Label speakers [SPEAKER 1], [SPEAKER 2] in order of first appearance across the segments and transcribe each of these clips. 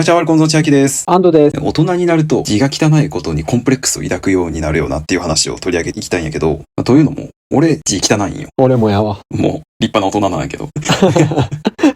[SPEAKER 1] チャワルコンゾ千秋です。
[SPEAKER 2] 安藤です。
[SPEAKER 1] 大人になると字が汚いことにコンプレックスを抱くようになるよなっていう話を取り上げていきたいんやけど、というのも、俺字汚いんよ。
[SPEAKER 2] 俺もやわ。
[SPEAKER 1] もう立派な大人なんやけど。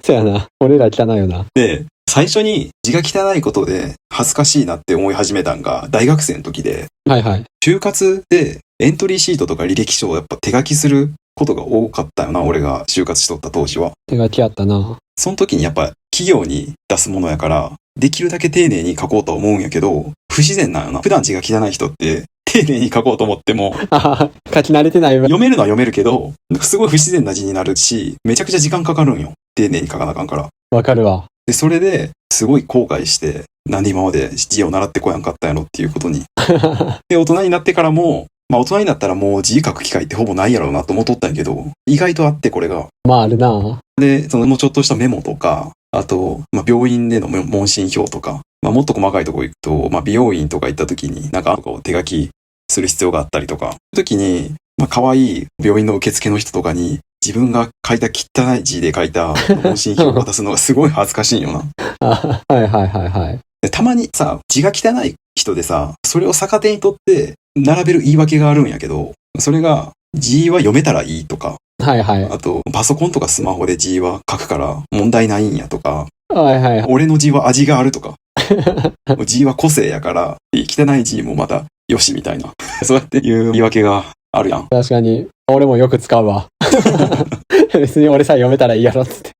[SPEAKER 2] そやな。俺ら汚いよな。
[SPEAKER 1] で、最初に字が汚いことで恥ずかしいなって思い始めたんが大学生の時で、
[SPEAKER 2] はいはい。
[SPEAKER 1] 就活でエントリーシートとか履歴書をやっぱ手書きすることが多かったよな、俺が就活しとった当時は。
[SPEAKER 2] 手書きやったな。
[SPEAKER 1] その時にやっぱ企業に出すものやから、できるだけ丁寧に書こうとは思うんやけど、不自然なんよな。普段字が汚い人って、丁寧に書こうと思っても、
[SPEAKER 2] 書き慣れてない。
[SPEAKER 1] 読めるのは読めるけど、すごい不自然な字になるし、めちゃくちゃ時間かかるんよ。丁寧に書かなあかんから。
[SPEAKER 2] わかるわ。
[SPEAKER 1] で、それですごい後悔して、なんで今まで字を習ってこやんかったんやろっていうことに。で、大人になってからも、大人になったらもう字書く機会ってほぼないやろうなと思っとったんやけど、意外とあってこれが。
[SPEAKER 2] あるな。
[SPEAKER 1] で、もうちょっとしたメモとか、あと、病院での問診票とか、もっと細かいところ行くと、美容院とか行った時に、手書きする必要があったりとか、そういう時に、可愛い病院の受付の人とかに、自分が書いた汚い字で書いた問診票を渡すのがすごい恥ずかしいよな。
[SPEAKER 2] はいはいはいはい。
[SPEAKER 1] でたまにさ、字が汚い人でさ、それを逆手にとって並べる言い訳があるんやけど、それが字は読めたらいいとか、
[SPEAKER 2] はいはい。
[SPEAKER 1] あと、パソコンとかスマホで字は書くから問題ないんやとか、
[SPEAKER 2] はいはい。
[SPEAKER 1] 俺の字は味があるとか、字は個性やから、汚い字もまたよしみたいな。そうやっていう言い訳があるやん。
[SPEAKER 2] 確かに、俺もよく使うわ。別に俺さえ読めたらいいやろっつって。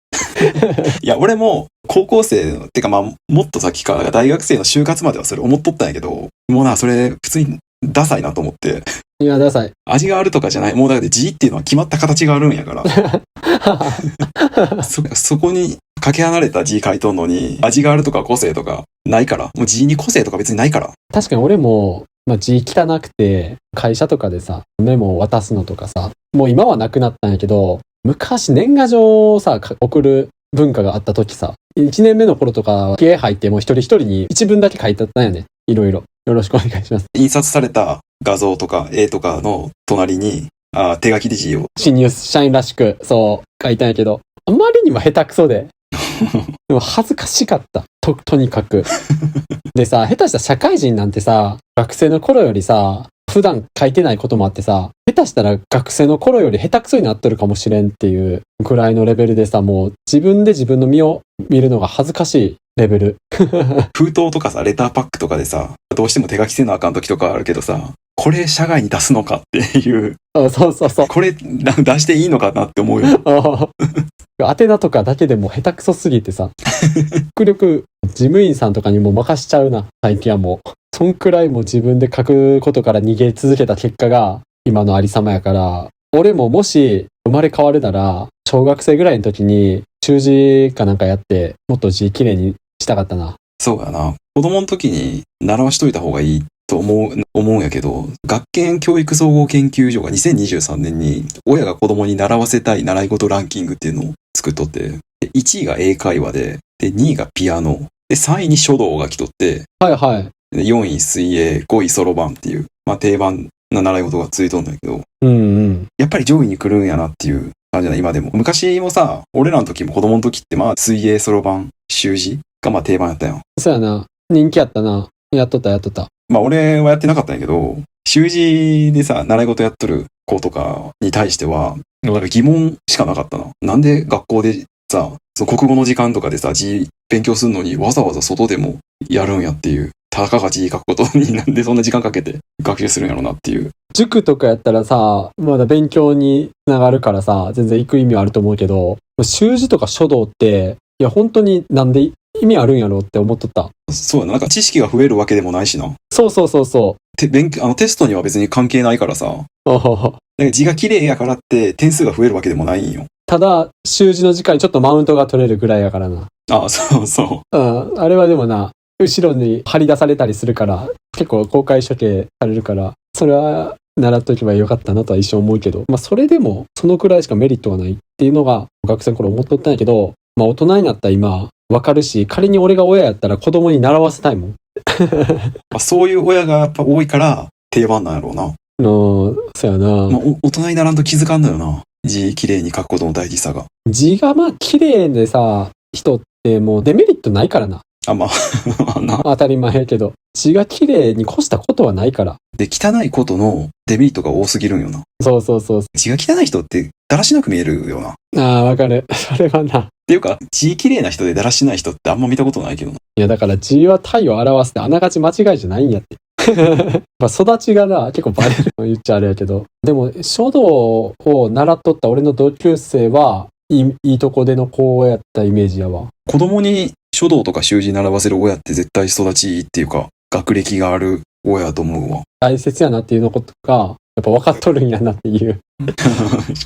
[SPEAKER 1] いや、俺も高校生の、てかもっと先か、大学生の就活まではそれ思っとったんやけど、もうな、それ普通にダサいなと思って。
[SPEAKER 2] いや、ダサい。
[SPEAKER 1] 味があるとかじゃない。もうだから字っていうのは決まった形があるんやから。そこにかけ離れた字書いとんのに、味があるとか個性とかないから。もう字に個性とか別にないから。
[SPEAKER 2] 確かに俺も、字汚くて、会社とかでさ、メモを渡すのとかさ、もう今はなくなったんやけど、昔年賀状をさ、送る文化があった時さ、1年目の頃とか、気合入ってもう一人一人に一文だけ書いてあったんやね。いろいろ。よろしくお願いします。
[SPEAKER 1] 印刷された画像とか絵とかの隣に、手書きで字を。
[SPEAKER 2] 新入社員らしく、そう書いたんやけど、あまりにも下手くそで。でも恥ずかしかった。とにかく。でさ、下手したら社会人なんてさ、学生の頃よりさ、普段書いてないこともあってさ、下手したら学生の頃より下手くそになってるかもしれんっていうくらいのレベルでさ、もう自分で自分の身を見るのが恥ずかしいレベル。
[SPEAKER 1] 封筒とかさ、レターパックとかでさ、どうしても手書きせなあかん時とかあるけどさ、これ社外に出すのかっていう。
[SPEAKER 2] そうそうそう。
[SPEAKER 1] これ出していいのかなって思うよ。
[SPEAKER 2] 宛名とかだけでも下手くそすぎてさ、極力事務員さんとかにも任しちゃうな、最近はもう。そんくらいも自分で書くことから逃げ続けた結果が今のありさまやから、俺ももし生まれ変わるなら、小学生ぐらいの時に習字かなんかやって、もっと字きれいにしたかったな。
[SPEAKER 1] そうやな。子供の時に習わしといた方がいいと思うんやけど、学研教育総合研究所が2023年に親が子供に習わせたい習い事ランキングっていうのを作っとって、1位が英会話で、2位がピアノ、で3位に書道が来とって、
[SPEAKER 2] はいはい。
[SPEAKER 1] 4位水泳、5位そろばんっていう、定番な習い事が続いとんだけど、やっぱり上位に来るんやなっていう感じだな、今でも。昔もさ、俺らの時も子供の時って水泳、そろばん、習字が定番やったよ。
[SPEAKER 2] そうやな。人気やったな。やっとった。
[SPEAKER 1] 俺はやってなかったんやけど、習字でさ、習い事やっとる子とかに対しては、疑問しかなかったな。なんで学校でさ、国語の時間とかでさ、字勉強するのにわざわざ外でもやるんやっていう。たかが字書くことになんでそんな時間かけて学習するんやろなっていう。
[SPEAKER 2] 塾とかやったらさ、まだ勉強につながるからさ、全然行く意味はあると思うけど、習字とか書道って、いや本当になんで意味あるんやろって思っとった。
[SPEAKER 1] そうやな。知識が増えるわけでもないしな。
[SPEAKER 2] そう。
[SPEAKER 1] テストには別に関係ないからさ。字が綺麗やからって点数が増えるわけでもないんよ。
[SPEAKER 2] ただ、習字の時間にちょっとマウントが取れるぐらいやからな。
[SPEAKER 1] そうそう。
[SPEAKER 2] あれはでもな、後ろに張り出されたりするから、結構公開処刑されるから、それは習っとけばよかったなとは一生思うけど、それでもそのくらいしかメリットがないっていうのが学生の頃思っとったんやけど、大人になった今、わかるし、仮に俺が親やったら子供に習わせたいもん。
[SPEAKER 1] そういう親がやっぱ多いから定番なんやろうな。
[SPEAKER 2] そうやな。
[SPEAKER 1] 大人にならんと気づかんのよな。字綺麗に書くことの大事さが。
[SPEAKER 2] 字が綺麗でさ、人ってもうデメリットないからな。
[SPEAKER 1] あ、まあ、な。
[SPEAKER 2] 当たり前やけど。字が綺麗に越したことはないから。
[SPEAKER 1] で、汚いことのデメリットが多すぎるんよな。
[SPEAKER 2] そうそうそう。
[SPEAKER 1] 字が汚い人ってだらしなく見えるよな。っ
[SPEAKER 2] ああ、わかる。それはな。
[SPEAKER 1] ていうか、字綺麗な人でだらしない人ってあんま見たことないけどな。
[SPEAKER 2] いや、だから字は体を表すってあながち間違いじゃないんやって。まあ育ちがな、結構バレる言っちゃあれやけど。でも、書道を習っとった俺の同級生は、いいとこでの子やったイメージやわ。
[SPEAKER 1] 子供に書道とか習字習わせる親って絶対育ちいいっていうか、学歴がある親だと思うわ。
[SPEAKER 2] 大切やなっていうのことが、やっぱ分かっとるんやなっていう。
[SPEAKER 1] 確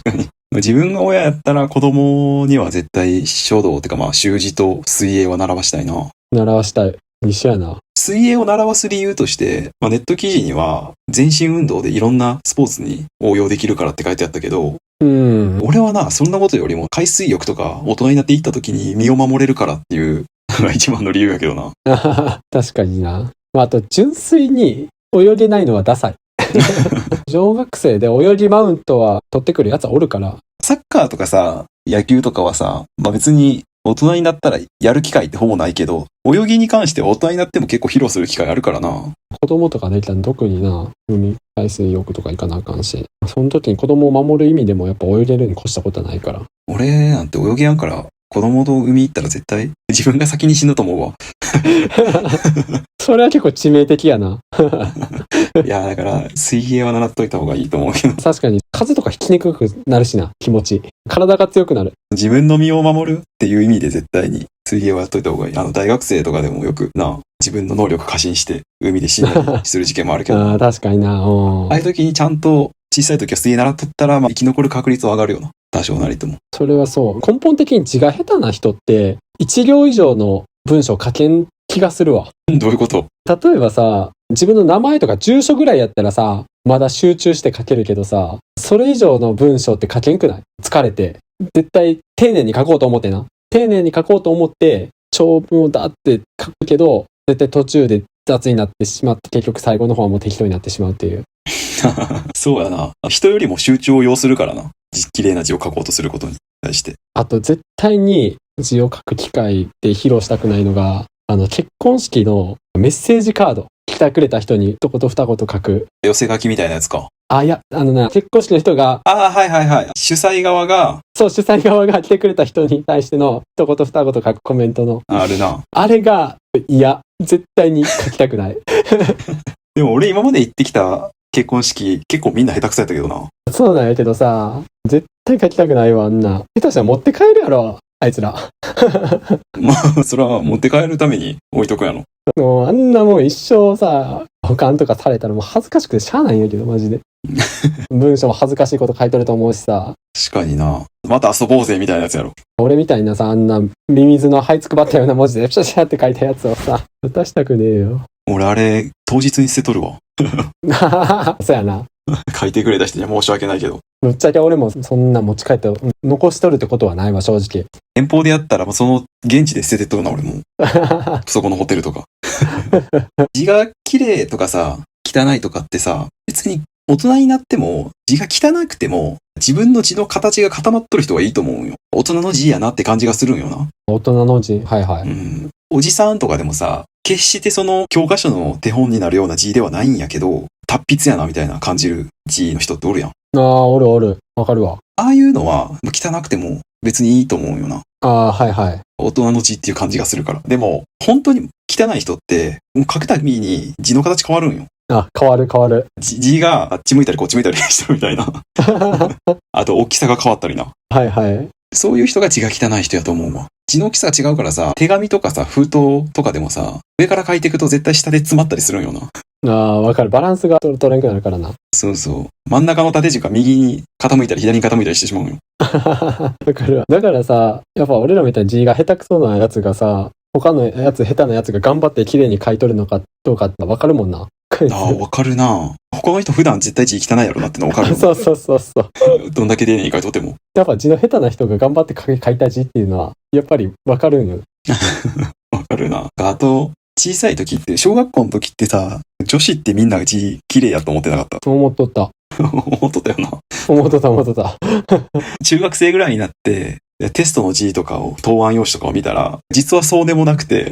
[SPEAKER 1] かに。自分が親やったら子供には絶対書道ってかまあ習字と水泳は習わしたいな。
[SPEAKER 2] 習わしたい。一緒やな。
[SPEAKER 1] 水泳を習わす理由として、まあ、ネット記事には全身運動でいろんなスポーツに応用できるからって書いてあったけど、俺はな、そんなことよりも海水浴とか大人になって行った時に身を守れるからっていうのが一番の理由やけどな。
[SPEAKER 2] 確かにな。まあ、あと純粋に泳げないのはダサい。小学生で泳ぎマウントは取ってくるやつはおるから。
[SPEAKER 1] サッカーとかさ、野球とかはさ、まあ別に大人になったらやる機会ってほぼないけど、泳ぎに関しては大人になっても結構披露する機会あるからな。
[SPEAKER 2] 子供とかできたら特にな、海水浴とか行かなあかんし、その時に子供を守る意味でもやっぱ泳げるに越したことはないから。
[SPEAKER 1] 俺なんて泳げやんから、子供と海行ったら絶対自分が先に死ぬと思うわ。
[SPEAKER 2] それは結構致命的やな。
[SPEAKER 1] いや、だから水泳は習っといた方がいいと思うけど。
[SPEAKER 2] 確かに風とか引きにくくなるしな、気持ち。体が強くなる。
[SPEAKER 1] 自分の身を守るっていう意味で絶対に水泳はやっといた方がいい。大学生とかでもよくな、自分の能力過信して海で死んだりする事件もあるけど。
[SPEAKER 2] あ、確かにな。
[SPEAKER 1] ああいう時にちゃんと小さい時は水泳習っとったら、まあ、生き残る確率は上がるよな。多少なりとも。
[SPEAKER 2] それはそう。根本的に字が下手な人って、1行以上の文章書けん気がするわ。
[SPEAKER 1] どういうこと？
[SPEAKER 2] 例えばさ、自分の名前とか住所ぐらいやったらさ、まだ集中して書けるけどさ、それ以上の文章って書けんくない？疲れて。絶対丁寧に書こうと思ってな。丁寧に書こうと思って、長文をだって書くけど、絶対途中で雑になってしまって、結局最後の方はもう適当になってしまうっていう。
[SPEAKER 1] そうやな。人よりも集中を要するからな。綺麗な字を書こうとすることに対して。
[SPEAKER 2] あと絶対に字を書く機会で披露したくないのが、結婚式のメッセージカード。来てくれた人に一言二言書く。
[SPEAKER 1] 寄せ書きみたいなやつか。
[SPEAKER 2] あ、いや、結婚式の人が。
[SPEAKER 1] はいはいはい。主催側が。
[SPEAKER 2] そう、主催側が来てくれた人に対しての一言二言書くコメントの。
[SPEAKER 1] あるな。
[SPEAKER 2] あれが、いや、絶対に書きたくない。
[SPEAKER 1] でも俺今まで行ってきた結婚式、結構みんな下手くそやったけどな。
[SPEAKER 2] そうなんやけどさ、絶対書きたくないわ、あんな。下手したら持って帰るやろ、あいつら。
[SPEAKER 1] まあ、それは持って帰るために置いとくやろ。
[SPEAKER 2] もうあんなもう一生さ、保管とかされたらもう恥ずかしくてしゃあないんやけど、マジで。文章も恥ずかしいこと書いとると思うしさ。
[SPEAKER 1] 確かにな。また遊ぼうぜみたいなやつやろ。
[SPEAKER 2] 俺みたいなさ、あんなミミズの這いつくばったような文字でピシャピシャって書いたやつをさ、渡したくねえよ。
[SPEAKER 1] 俺あれ、当日に捨てとるわ。
[SPEAKER 2] そうやな。
[SPEAKER 1] 書いてくれた人には申し訳ないけど。
[SPEAKER 2] ぶっちゃけ俺もそんな持ち帰って残しとるってことはないわ、正直。
[SPEAKER 1] 遠方でやったら、その現地で捨ててっとるな、俺も。そこのホテルとか。字が綺麗とかさ、汚いとかってさ、別に大人になっても字が汚くても自分の字の形が固まっとる人がいいと思うんよ。大人の字やなって感じがするんよな。
[SPEAKER 2] 大人の字、はいはい。
[SPEAKER 1] おじさんとかでもさ、決してその教科書の手本になるような字ではないんやけど、達筆やなみたいな感じる字の人っておるやん。
[SPEAKER 2] ああ、おるおる。わかるわ。
[SPEAKER 1] ああいうのは汚くても別にいいと思うよな。
[SPEAKER 2] ああ、はいはい。
[SPEAKER 1] 大人の字っていう感じがするから。でも、本当に汚い人って、書くたびに字の形変わるんよ。
[SPEAKER 2] あ、変わる変わる。
[SPEAKER 1] 字があっち向いたりこっち向いたりしてるみたいな。あと、大きさが変わったりな。
[SPEAKER 2] はいはい。
[SPEAKER 1] そういう人が字が汚い人やと思うわ。字の大きさが違うからさ、手紙とかさ、封筒とかでもさ、上から書いていくと絶対下で詰まったりするんよな。
[SPEAKER 2] ああ、わかる。バランスが取れんくなるからな。
[SPEAKER 1] そうそう。真ん中の縦軸が右に傾いたり左に傾いたりしてしまうよ。
[SPEAKER 2] わかるわ。だからさ、やっぱ俺らみたいに字が下手くそなやつがさ、他のやつ、下手なやつが頑張って綺麗に書いとるのかどうかってわかるもんな。
[SPEAKER 1] ああ、わかるな。他の人普段絶対字汚いやろなってのわかる。
[SPEAKER 2] そうそうそうそう。
[SPEAKER 1] どんだけ丁寧に書いとっても。
[SPEAKER 2] やっぱ字の下手な人が頑張って書いた字っていうのは、やっぱりわかるんよ。
[SPEAKER 1] わかるな。あと、小さい時って、小学校の時ってさ、女子ってみんな字綺麗やと思ってなかった。
[SPEAKER 2] そう思っとった。
[SPEAKER 1] 思っとったよな。
[SPEAKER 2] 思っとった思っとった。
[SPEAKER 1] 中学生ぐらいになって、でテストの字とかを、答案用紙とかを見たら、実はそうでもなくて、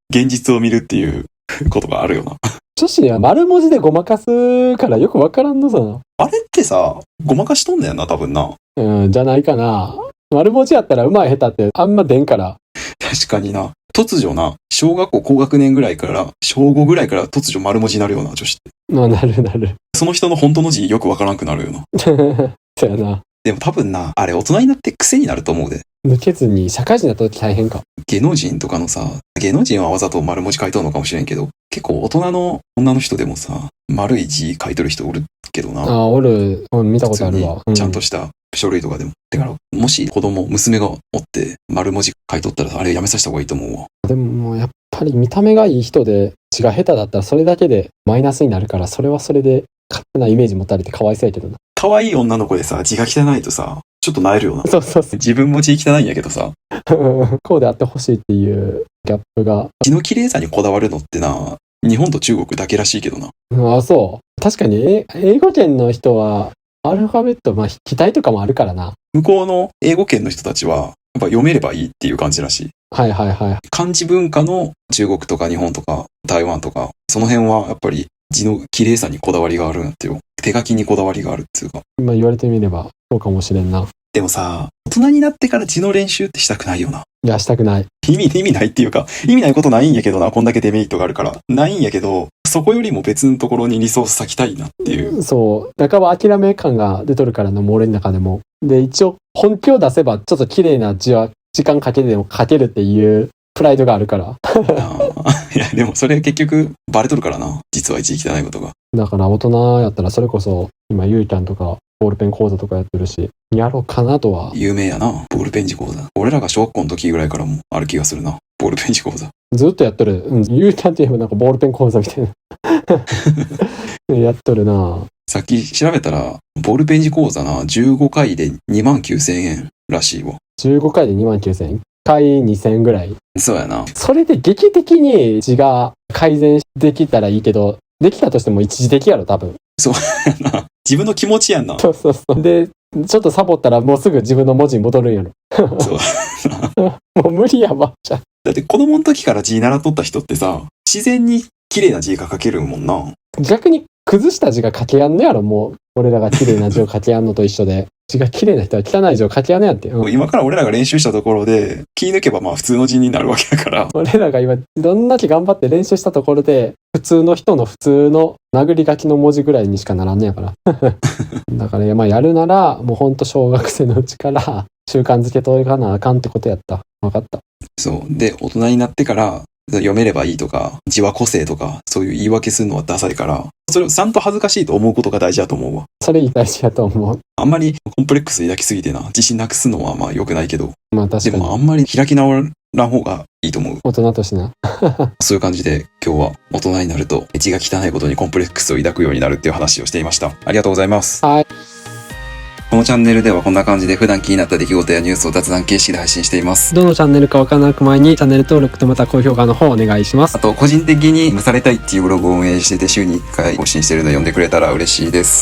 [SPEAKER 1] 現実を見るっていうことがあるよな。
[SPEAKER 2] 女子には丸文字でごまかすからよくわからんのさな。
[SPEAKER 1] あれってさ、ごまかしとんだよな、多分な。
[SPEAKER 2] じゃないかな。丸文字やったら上手い下手ってあんま出んから。
[SPEAKER 1] 確かにな。突如な、小学校高学年ぐらいから、小5ぐらいから突如丸文字になるような、女子って。
[SPEAKER 2] まあ、なる。
[SPEAKER 1] その人の本当の字よくわからんくなるよな。
[SPEAKER 2] そうやな。
[SPEAKER 1] でも多分な、あれ大人になって癖になると思うで。
[SPEAKER 2] 抜けずに社会人になった時大変か。
[SPEAKER 1] 芸能人とかのさ、芸能人はわざと丸文字書いとるのかもしれんけど、結構大人の女の人でもさ、丸い字書いとる人おるけどな。
[SPEAKER 2] おる。見たことあるわ。
[SPEAKER 1] ちゃんとした書類とかでも。だから、もし子供、娘がおって丸文字書いとったら、あれやめさせた方がいいと思うわ。
[SPEAKER 2] でももうやっぱり見た目がいい人で字が下手だったらそれだけでマイナスになるから、それはそれで勝手なイメージ持たれてかわいそうやけどな。
[SPEAKER 1] 可愛い女の子でさ、字が汚いとさ、ちょっと萎えるよな。
[SPEAKER 2] そう。
[SPEAKER 1] 自分も字汚いんやけどさ。
[SPEAKER 2] こうであってほしいっていうギャップが。
[SPEAKER 1] 字の綺麗さにこだわるのってな、日本と中国だけらしいけどな。
[SPEAKER 2] そう。確かに、英語圏の人は、アルファベット、記体とかもあるからな。
[SPEAKER 1] 向こうの英語圏の人たちは、やっぱ読めればいいっていう感じらしい。
[SPEAKER 2] はい。
[SPEAKER 1] 漢字文化の中国とか日本とか台湾とか、その辺はやっぱり字の綺麗さにこだわりがあるんだってよ。手書きにこだわりがあるっていうか。
[SPEAKER 2] 今言われてみれば、そうかもしれんな。
[SPEAKER 1] でもさ、大人になってから字の練習ってしたくないよな。
[SPEAKER 2] いや、したくない。
[SPEAKER 1] 意味ないっていうか、意味ないことないんやけどな、こんだけデメリットがあるから。ないんやけど、そこよりも別のところにリソース割きたいなっていう。
[SPEAKER 2] そう。半ば諦め感が出とるからの、もう俺の中でも。で、一応、本気を出せば、ちょっと綺麗な字は、時間かけてでも書けるっていう、プライドがあるから。
[SPEAKER 1] いや、でもそれ結局、バレとるからな。実は一時汚いことが。
[SPEAKER 2] だから大人やったら、それこそ、今、ゆいちゃんとか、ボールペン講座とかやってるし、やろうかなとは。
[SPEAKER 1] 有名やな、ボールペン字講座。俺らが小学校の時ぐらいからもある気がするな。ボールペン字講座。
[SPEAKER 2] ずっとやっとる。ゆいちゃんって言えばなんかボールペン講座みたいな。やっとるな。
[SPEAKER 1] さっき調べたら、ボールペン字講座な、15回で29,000円らしいわ。
[SPEAKER 2] 15回で29,000円。1回2,000円ぐらい。
[SPEAKER 1] そうやな。
[SPEAKER 2] それで劇的に字が改善できたらいいけど、できたとしても一時的やろ、多分。
[SPEAKER 1] そうやな。自分の気持ちやんな。
[SPEAKER 2] そう。で、ちょっとサボったらもうすぐ自分の文字に戻るんやろ。
[SPEAKER 1] そう
[SPEAKER 2] もう無理やわ。
[SPEAKER 1] だって子供の時から字習っとった人ってさ、自然に綺麗な字が書けるもんな。
[SPEAKER 2] 逆に崩した字が書けやんのやろ、もう。俺らが綺麗な字を書けやんのと一緒で。字が綺麗な人は汚い字を書けやんのやって。
[SPEAKER 1] 今から俺らが練習したところで、気抜けばまあ普通の字になるわけだから。
[SPEAKER 2] 俺らが今、どんだけ頑張って練習したところで、普通の人の普通の殴り書きの文字ぐらいにしかならんねやから。だから、やるなら、もうほんと小学生のうちから習慣づけといかなあかんってことやった。わかった。
[SPEAKER 1] そう。で、大人になってから、読めればいいとか、字は個性とか、そういう言い訳するのはダサいから、それをちゃんと恥ずかしいと思うことが大事だと思うわ。
[SPEAKER 2] それ大事やと思う。
[SPEAKER 1] あんまりコンプレックス抱きすぎてな、自信なくすのはまあ良くないけど。
[SPEAKER 2] まあ確かに。
[SPEAKER 1] でもあんまり開き直らん方がいいと思う。
[SPEAKER 2] 大人としてな。
[SPEAKER 1] そういう感じで今日は大人になると字が汚いことにコンプレックスを抱くようになるっていう話をしていました。ありがとうございます。
[SPEAKER 2] はい。
[SPEAKER 1] このチャンネルではこんな感じで普段気になった出来事やニュースを雑談形式で配信しています。
[SPEAKER 2] どのチャンネルかわからなく前にチャンネル登録とまた高評価の方お願いします。
[SPEAKER 1] あと個人的に蒸されたいっていうブログを運営してて週に1回更新してるので読んでくれたら嬉しいです。